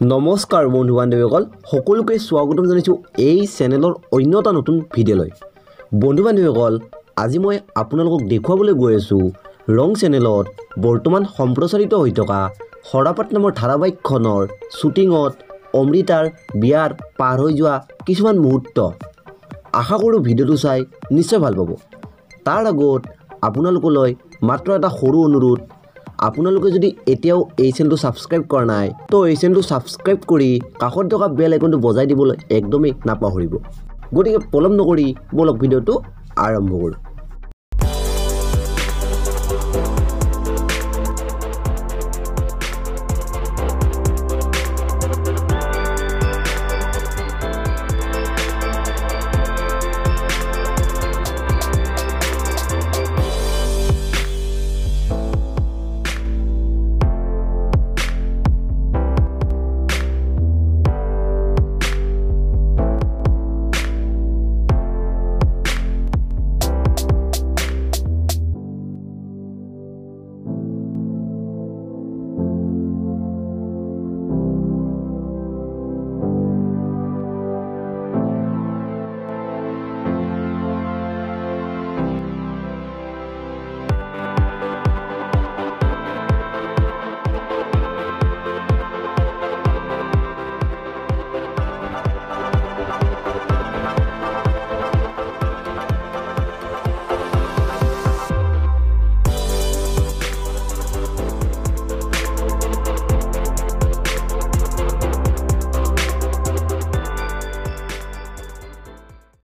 নমস্কাৰ বন্ধু বান্ধৱীসকল সকলোকে স্বাগতম জনাইছোঁ এই চেনেলৰ অন্য এটা নতুন ভিডিঅ'লৈ। বন্ধু বান্ধৱীসকল আজি মই আপোনালোকক দেখুৱাবলৈ গৈ আছোঁ ৰং চেনেলত বৰ্তমান সম্প্ৰচাৰিত হৈ থকা সৰাপাত নামৰ ধাৰাবাহিকখনৰ শ্বুটিঙত অমৃতাৰ বিয়াৰ পাৰ হৈ যোৱা কিছুমান মুহূৰ্ত। আশা কৰোঁ ভিডিঅ'টো চাই নিশ্চয় ভাল পাব। তাৰ আগত আপোনালোকলৈ মাত্ৰ এটা সৰু অনুৰোধ, আপোনালোকে যদি এতিয়াও এই চেনেলটো ছাবস্ক্ৰাইব কৰা নাই তো এই চেনেলটো ছাবস্ক্ৰাইব কৰি কাষত থকা বেল আইকনটো বজাই দিবলৈ একদমেই নাপাহৰিব। গতিকে পলম নকৰি বলক ভিডিঅ'টো আৰম্ভ কৰোঁ।